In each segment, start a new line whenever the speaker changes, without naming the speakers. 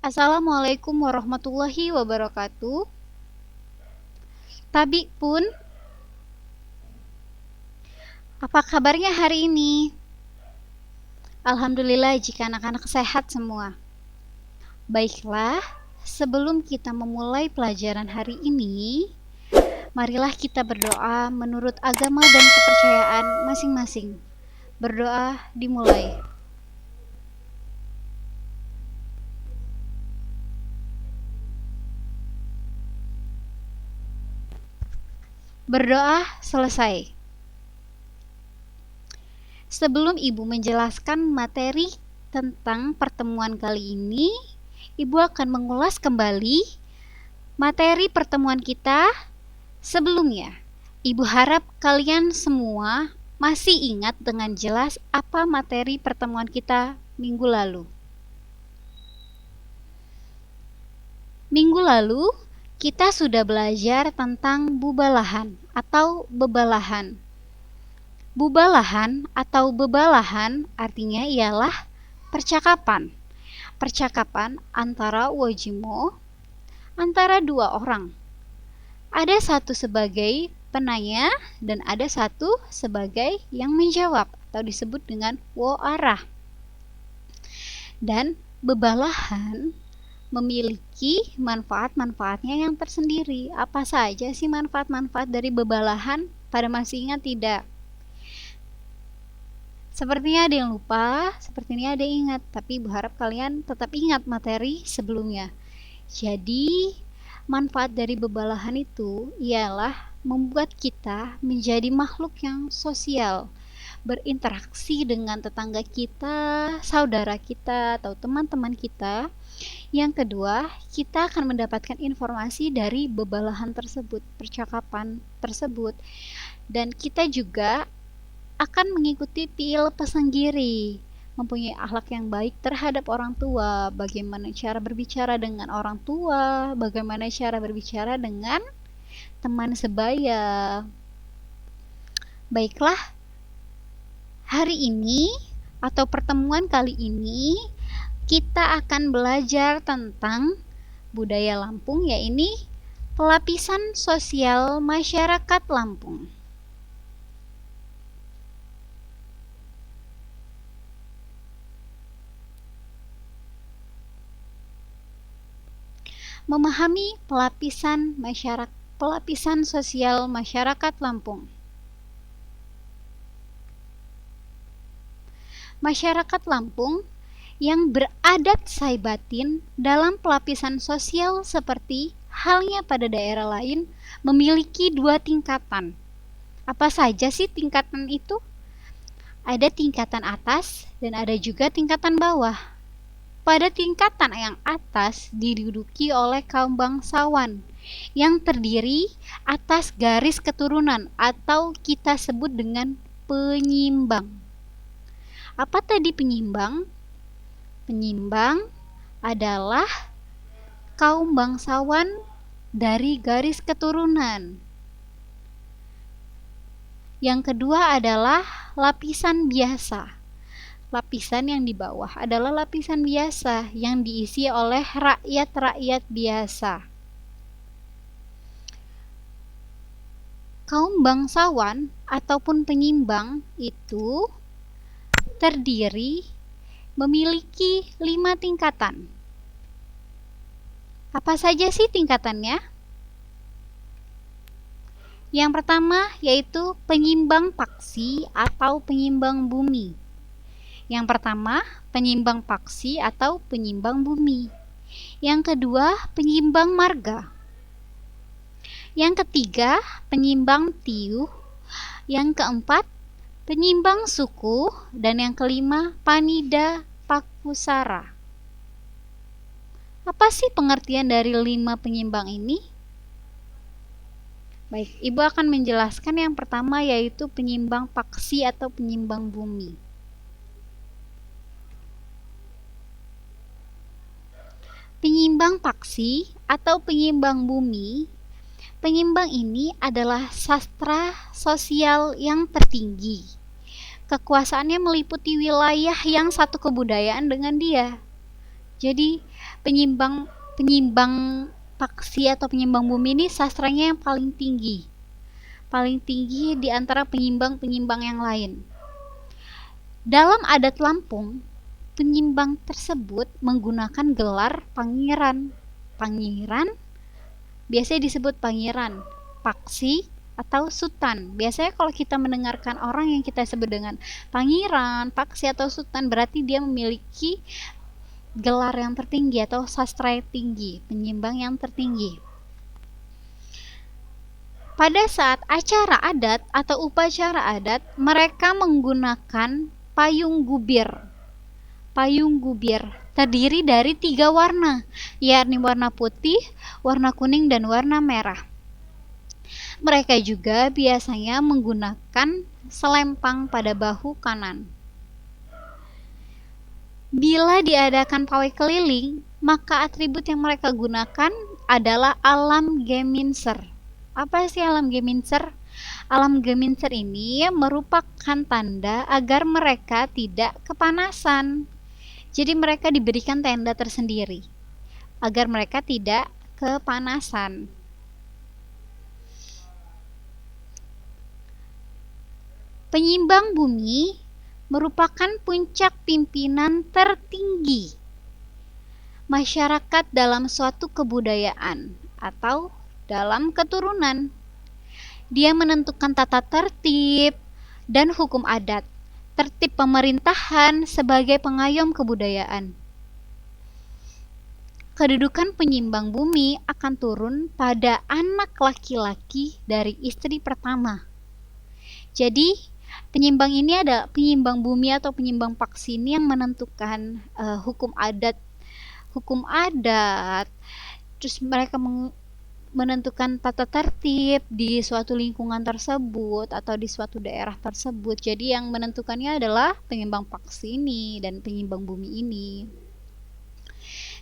Assalamualaikum warahmatullahi wabarakatuh. Tabi pun, apa kabarnya hari ini? Alhamdulillah jika anak-anak sehat semua. Baiklah, sebelum kita memulai pelajaran hari ini, marilah kita berdoa menurut agama dan kepercayaan masing-masing. Berdoa dimulai. Berdoa selesai. Sebelum Ibu menjelaskan materi tentang pertemuan kali ini, Ibu akan mengulas kembali materi pertemuan kita sebelumnya. Ibu harap kalian semua masih ingat dengan jelas apa materi pertemuan kita minggu lalu. Minggu lalu, kita sudah belajar tentang bubalahan atau bebalahan. Bubalahan atau bebalahan artinya ialah percakapan. Percakapan antara wajimo, antara dua orang. Ada satu sebagai penanya dan ada satu sebagai yang menjawab atau disebut dengan woarah. Dan bebalahan memiliki manfaat-manfaatnya yang tersendiri. Apa saja sih manfaat-manfaat dari bebalahan? Pada masih ingat tidak? Sepertinya ada yang lupa, sepertinya ada yang ingat, tapi Ibu harap kalian tetap ingat materi sebelumnya. Jadi, manfaat dari bebalahan itu ialah membuat kita menjadi makhluk yang sosial, berinteraksi dengan tetangga kita, saudara kita, atau teman-teman kita. Yang kedua, kita akan mendapatkan informasi dari bebalahan tersebut, percakapan tersebut. Dan kita juga akan mengikuti pil pesanggiri, mempunyai akhlak yang baik terhadap orang tua, bagaimana cara berbicara dengan orang tua, bagaimana cara berbicara dengan teman sebaya. Baiklah, hari ini atau pertemuan kali ini kita akan belajar tentang budaya Lampung, yaitu pelapisan sosial masyarakat Lampung. Memahami pelapisan sosial masyarakat Lampung. Masyarakat Lampung yang beradat saibatin dalam pelapisan sosial seperti halnya pada daerah lain memiliki dua tingkatan. Apa saja sih tingkatan itu? Ada tingkatan atas dan ada juga tingkatan bawah. Pada tingkatan yang atas diduduki oleh kaum bangsawan yang terdiri atas garis keturunan atau kita sebut dengan penyimbang. Apa tadi penyimbang? Penyimbang adalah kaum bangsawan dari garis keturunan. Yang kedua adalah lapisan biasa. Lapisan yang di bawah adalah lapisan biasa yang diisi oleh rakyat-rakyat biasa. Kaum bangsawan ataupun penyimbang itu terdiri memiliki 5 tingkatan. Apa saja sih tingkatannya? Yang pertama yaitu penyimbang paksi atau penyimbang bumi. Yang pertama, penyimbang paksi atau penyimbang bumi. Yang kedua, penyimbang marga. Yang ketiga, penyimbang tiuh. Yang keempat, penyimbang suku. Dan yang kelima, panida pakusara. Apa sih pengertian dari 5 penyimbang ini? Baik, Ibu akan menjelaskan yang pertama yaitu penyimbang paksi atau penyimbang bumi. Penyimbang paksi atau penyimbang bumi, penyimbang ini adalah sastra sosial yang tertinggi. Kekuasaannya meliputi wilayah yang satu kebudayaan dengan dia. Jadi penyimbang penyimbang paksi atau penyimbang bumi ini sastranya yang paling tinggi di antara penyimbang-penyimbang yang lain. Dalam adat Lampung, penyimbang tersebut menggunakan gelar pangeran. Pangeran biasanya disebut pangeran, paksi, atau sultan. Biasanya kalau kita mendengarkan orang yang kita sebut dengan pangeran, paksi, atau sultan, berarti dia memiliki gelar yang tertinggi atau sastra yang tinggi, penyimbang yang tertinggi. Pada saat acara adat atau upacara adat, mereka menggunakan payung gubir. Payung gubir terdiri dari 3 warna, yakni warna putih, warna kuning, dan warna merah. Mereka juga biasanya menggunakan selempang pada bahu kanan. Bila diadakan pawai keliling, maka atribut yang mereka gunakan adalah alam geminser. Apa sih alam geminser? Alam geminser ini merupakan tanda agar mereka tidak kepanasan. Jadi mereka diberikan tenda tersendiri agar mereka tidak kepanasan. Penyimbang bumi merupakan puncak pimpinan tertinggi masyarakat dalam suatu kebudayaan atau dalam keturunan. Dia menentukan tata tertib dan hukum adat, tertib pemerintahan sebagai pengayom kebudayaan. Kedudukan penyimbang bumi akan turun pada anak laki-laki dari istri pertama. Jadi, penyimbang ini ada penyimbang bumi atau penyimbang paksi ini yang menentukan hukum adat. Terus mereka menentukan tata tertib di suatu lingkungan tersebut atau di suatu daerah tersebut. Jadi yang menentukannya adalah penyimbang paksi ini dan penyimbang bumi ini.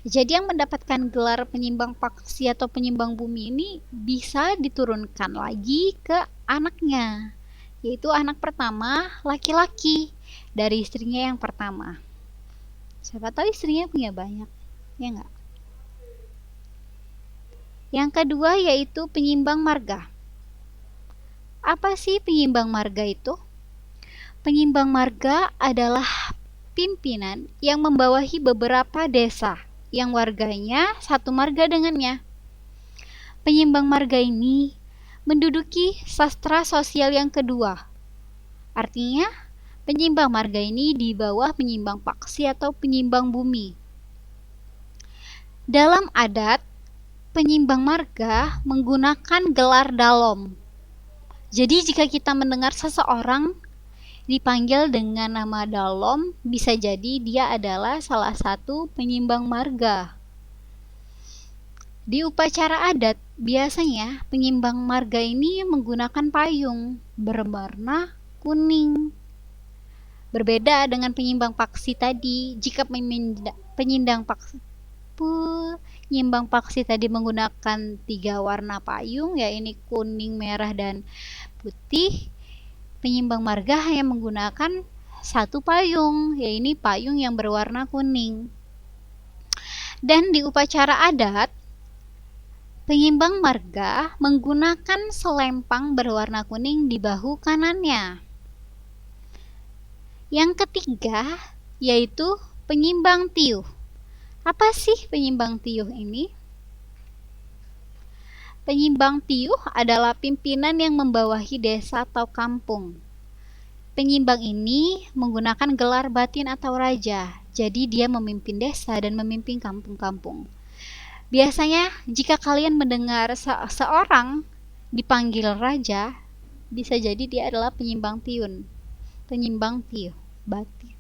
Jadi yang mendapatkan gelar penyimbang paksi atau penyimbang bumi ini bisa diturunkan lagi ke anaknya, yaitu anak pertama laki-laki dari istrinya yang pertama. Siapa tahu istrinya punya banyak, ya enggak? Yang kedua yaitu penyimbang marga. Apa sih penyimbang marga itu? Penyimbang marga adalah pimpinan yang membawahi beberapa desa yang warganya satu marga dengannya. Penyimbang marga ini menduduki sastra sosial yang kedua. Artinya, penyimbang marga ini di bawah penyimbang paksi atau penyimbang bumi. Dalam adat, penyimbang marga menggunakan gelar dalom. Jadi jika kita mendengar seseorang dipanggil dengan nama dalom, bisa jadi dia adalah salah satu penyimbang marga. Di upacara adat, biasanya penyimbang marga ini menggunakan payung berwarna kuning. Berbeda dengan penyimbang paksi tadi, jika penyimbang paksi tadi menggunakan 3 warna payung, ya ini kuning, merah, dan putih. Penyimbang marga hanya menggunakan 1 payung, ya ini payung yang berwarna kuning. Dan di upacara adat, penyimbang marga menggunakan selempang berwarna kuning di bahu kanannya. Yang ketiga yaitu penyimbang tiuh. Apa sih penyimbang tiuh ini? Penyimbang tiuh adalah pimpinan yang membawahi desa atau kampung. Penyimbang ini menggunakan gelar batin atau raja, jadi dia memimpin desa dan memimpin kampung-kampung. Biasanya jika kalian mendengar seorang dipanggil raja, bisa jadi dia adalah penyimbang tiuh batin.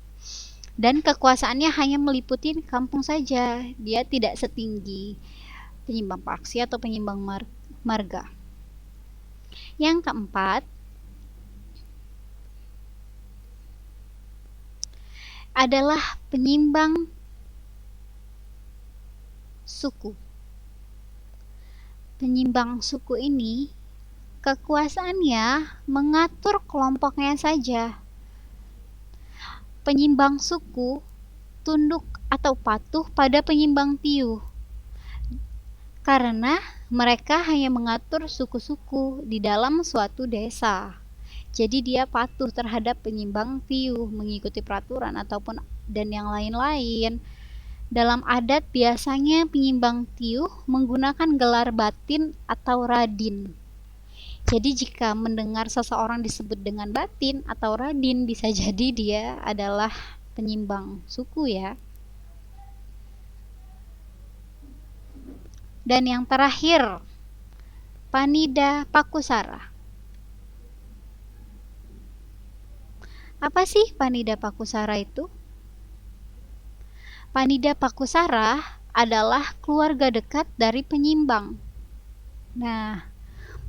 Dan kekuasaannya hanya meliputi kampung saja, dia tidak setinggi penyimbang paksi atau penyimbang marga. Yang keempat adalah penyimbang suku. Penyimbang suku ini kekuasaannya mengatur kelompoknya saja. Penyimbang suku tunduk atau patuh pada penyimbang Tiuh, karena mereka hanya mengatur suku-suku di dalam suatu desa. Jadi dia patuh terhadap penyimbang Tiuh, mengikuti peraturan ataupun dan yang lain-lain. Dalam adat biasanya penyimbang Tiuh menggunakan gelar batin atau radin. Jadi jika mendengar seseorang disebut dengan batin atau radin, bisa jadi dia adalah penyimbang suku ya. Dan yang terakhir, Panida Pakusara. Apa sih Panida Pakusara itu? Panida Pakusara adalah keluarga dekat dari penyimbang. Nah,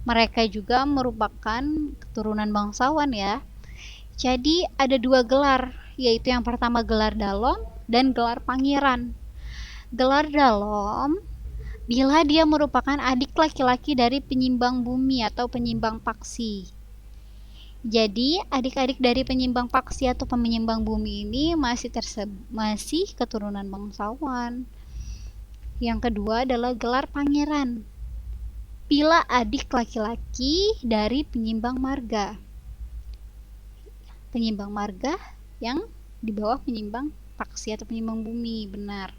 mereka juga merupakan keturunan bangsawan ya. Jadi ada dua gelar, yaitu yang pertama gelar Dalom dan gelar Pangeran. Gelar Dalom bila dia merupakan adik laki-laki dari penyimbang bumi atau penyimbang paksi. Jadi adik-adik dari penyimbang paksi atau penyimbang bumi ini masih keturunan bangsawan. Yang kedua adalah gelar Pangeran bila adik laki-laki dari penyimbang marga. Penyimbang marga yang di bawah penyimbang paksi atau penyimbang bumi, benar.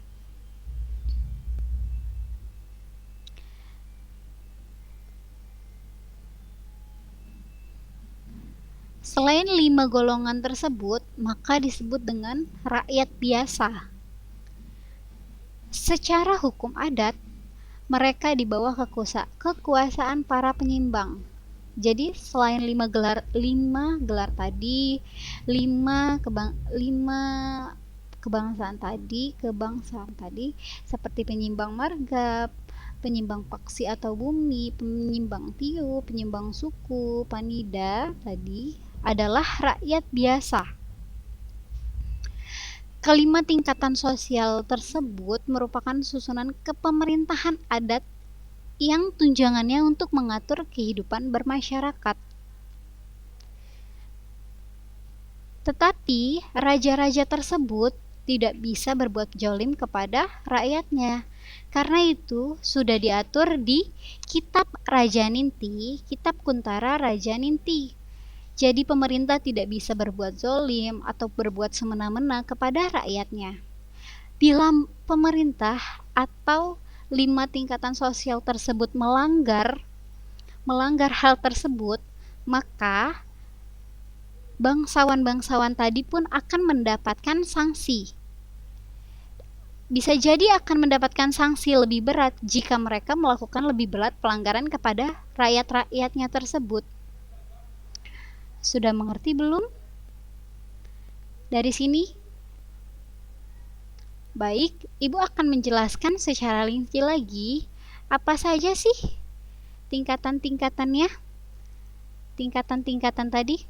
Selain 5 golongan tersebut, maka disebut dengan rakyat biasa. Secara hukum adat, mereka di bawah kekuasaan para penyimbang. Jadi selain 5 gelar tadi, 5 kebangsaan tadi seperti penyimbang marga, penyimbang paksi atau bumi, penyimbang Tiuh, penyimbang suku, Panida tadi adalah rakyat biasa. Kelima tingkatan sosial tersebut merupakan susunan kepemerintahan adat yang tunjangannya untuk mengatur kehidupan bermasyarakat. Tetapi raja-raja tersebut tidak bisa berbuat jolim kepada rakyatnya. Karena itu sudah diatur di Kitab Raja Ninti, Kitab Kuntara Raja Ninti. Jadi pemerintah tidak bisa berbuat zolim atau berbuat semena-mena kepada rakyatnya. Bila pemerintah atau 5 tingkatan sosial tersebut melanggar hal tersebut, maka bangsawan-bangsawan tadi pun akan mendapatkan sanksi. Bisa jadi akan mendapatkan sanksi lebih berat jika mereka melakukan lebih berat pelanggaran kepada rakyat-rakyatnya tersebut. Sudah mengerti belum? Dari sini? Baik, Ibu akan menjelaskan secara rinci lagi apa saja sih tingkatan-tingkatannya. Tingkatan-tingkatan tadi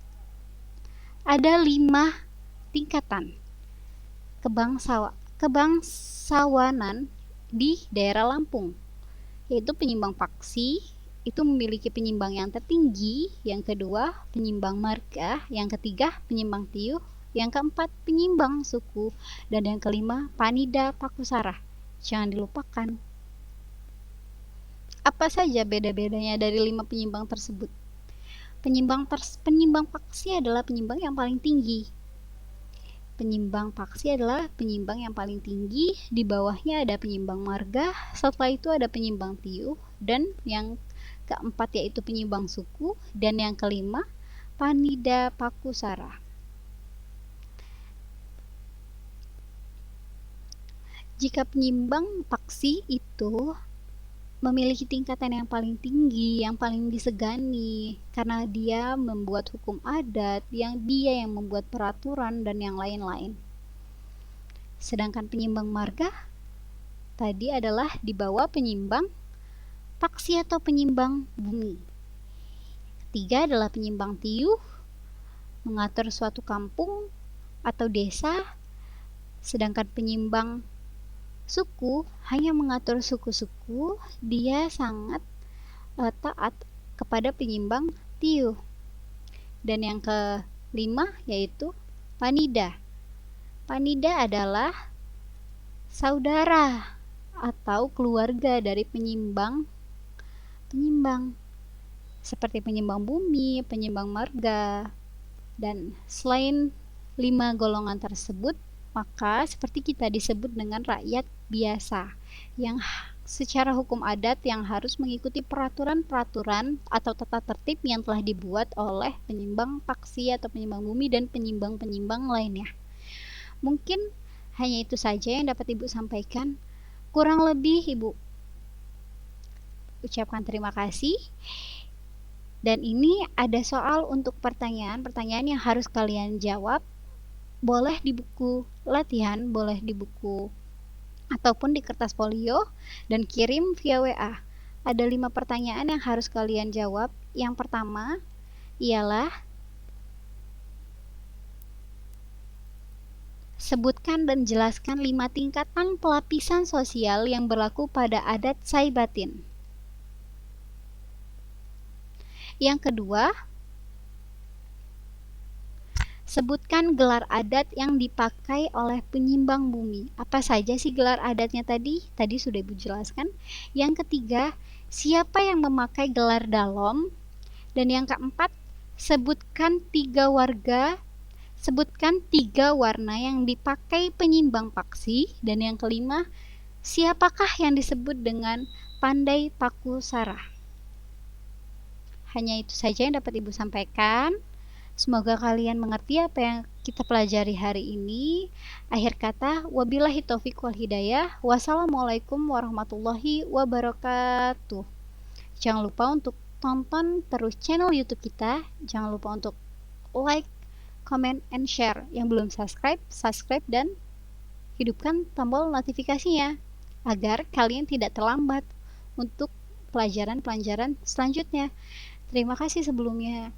ada 5 tingkatan kebangsawanan di daerah Lampung, yaitu penyimbang paksi itu memiliki penyimbang yang tertinggi, yang kedua penyimbang marga, yang ketiga penyimbang Tiuh, yang keempat penyimbang suku, dan yang kelima Panida Pakusara. Jangan dilupakan. Apa saja beda-bedanya dari 5 penyimbang tersebut? Penyimbang paksi adalah penyimbang yang paling tinggi. Penyimbang paksi adalah penyimbang yang paling tinggi, di bawahnya ada penyimbang marga, setelah itu ada penyimbang Tiuh, dan yang keempat yaitu penyimbang suku, dan yang kelima Panida Pakusara. Jika penyimbang paksi itu memiliki tingkatan yang paling tinggi, yang paling disegani, karena dia membuat hukum adat, dia yang membuat peraturan, dan yang lain-lain. Sedangkan penyimbang marga tadi adalah di bawah penyimbang paksi atau penyimbang bumi. Ketiga adalah penyimbang Tiuh, mengatur suatu kampung atau desa, sedangkan penyimbang suku hanya mengatur suku-suku, dia sangat taat kepada penyimbang Tiuh. Dan yang kelima yaitu Panida. Panida adalah saudara atau keluarga dari penyimbang seperti penyimbang bumi, penyimbang marga. Dan selain 5 golongan tersebut, maka seperti kita disebut dengan rakyat biasa yang secara hukum adat yang harus mengikuti peraturan-peraturan atau tata tertib yang telah dibuat oleh penyimbang paksi atau penyimbang bumi dan penyimbang-penyimbang lainnya. Mungkin hanya itu saja yang dapat Ibu sampaikan. Kurang lebih Ibu ucapkan terima kasih. Dan ini ada soal untuk pertanyaan yang harus kalian jawab. Boleh di buku latihan, boleh di buku ataupun di kertas folio, dan kirim via WA. Ada 5 pertanyaan yang harus kalian jawab. Yang pertama ialah sebutkan dan jelaskan 5 tingkatan pelapisan sosial yang berlaku pada adat Saibatin. Yang kedua, sebutkan gelar adat yang dipakai oleh penyimbang bumi. Apa saja sih gelar adatnya tadi? Tadi sudah Ibu jelaskan. Yang ketiga, siapa yang memakai gelar dalom? Dan yang keempat, sebutkan 3 warna yang dipakai penyimbang paksi. Dan yang kelima, siapakah yang disebut dengan pandai paku sara? Hanya itu saja yang dapat Ibu sampaikan. Semoga kalian mengerti apa yang kita pelajari hari ini. Akhir kata, wabillahi taufiq wal hidayah. Wassalamualaikum warahmatullahi wabarakatuh. Jangan lupa untuk tonton terus channel YouTube kita. Jangan lupa untuk like, comment, and share. Yang belum subscribe dan hidupkan tombol notifikasinya agar kalian tidak terlambat untuk pelajaran-pelajaran selanjutnya. Terima kasih sebelumnya.